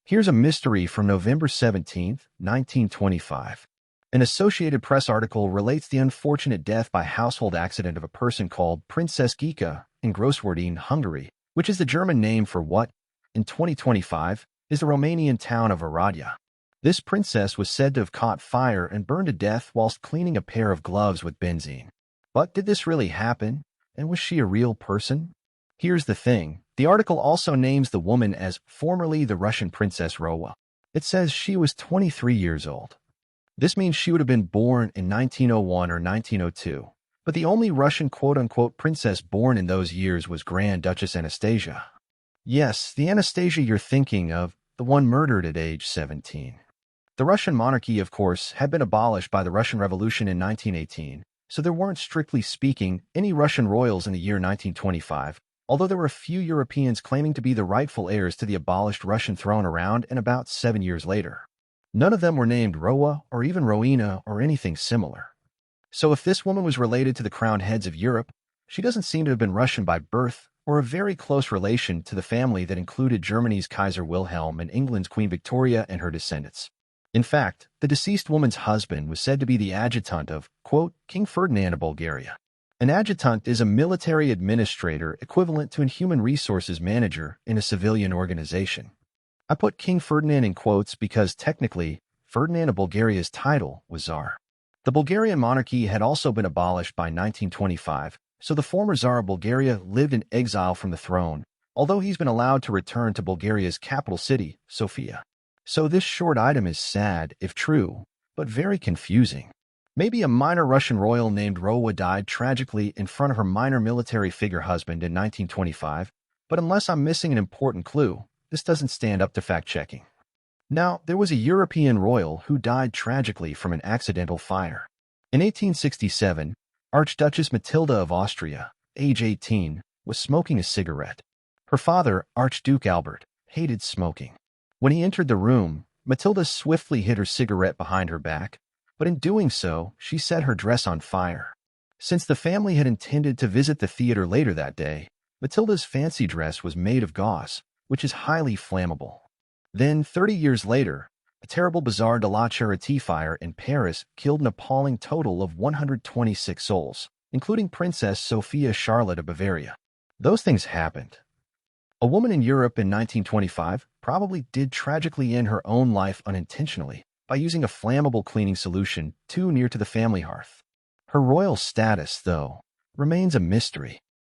Here's a mystery from November 17, 1925. An Associated Press article relates the unfortunate death by household accident of a person called Princess Ghika in Grosswardein, Hungary, which is the German name for what, in 2025, is the Romanian town of Oradea. This princess was said to have caught fire and burned to death whilst cleaning a pair of gloves with benzene. But did this really happen? And was she a real person? Here's the thing. The article also names the woman as formerly the Russian Princess Rowowa. It says she was 23 years old. This means she would have been born in 1901 or 1902. But the only Russian quote-unquote princess born in those years was Grand Duchess Anastasia. Yes, the Anastasia you're thinking of, the one murdered at age 17. The Russian monarchy, of course, had been abolished by the Russian Revolution in 1918, so there weren't, strictly speaking, any Russian royals in the year 1925, although there were a few Europeans claiming to be the rightful heirs to the abolished Russian throne around and about 7 years later. None of them were named Rowowa or even Rowena or anything similar. So if this woman was related to the crowned heads of Europe, she doesn't seem to have been Russian by birth or a very close relation to the family that included Germany's Kaiser Wilhelm and England's Queen Victoria and her descendants. In fact, the deceased woman's husband was said to be the adjutant of, quote, King Ferdinand of Bulgaria. An adjutant is a military administrator equivalent to a human resources manager in a civilian organization. I put King Ferdinand in quotes because technically, Ferdinand of Bulgaria's title was Tsar. The Bulgarian monarchy had also been abolished by 1925, so the former Tsar of Bulgaria lived in exile from the throne, although he's been allowed to return to Bulgaria's capital city, Sofia. So this short item is sad, if true, but very confusing. Maybe a minor Russian royal named Rowowa died tragically in front of her minor military figure husband in 1925, but unless I'm missing an important clue, this doesn't stand up to fact-checking. Now, there was a European royal who died tragically from an accidental fire. In 1867, Archduchess Matilda of Austria, age 18, was smoking a cigarette. Her father, Archduke Albert, hated smoking. When he entered the room, Matilda swiftly hid her cigarette behind her back, but in doing so, she set her dress on fire. Since the family had intended to visit the theater later that day, Matilda's fancy dress was made of gauze, which is highly flammable. Then, 30 years later, a terrible Bazaar de la Charité fire in Paris killed an appalling total of 126 souls, including Princess Sophia Charlotte of Bavaria. Those things happened. A woman in Europe in 1925 probably did tragically end her own life unintentionally by using a flammable cleaning solution too near to the family hearth. Her royal status, though, remains a mystery.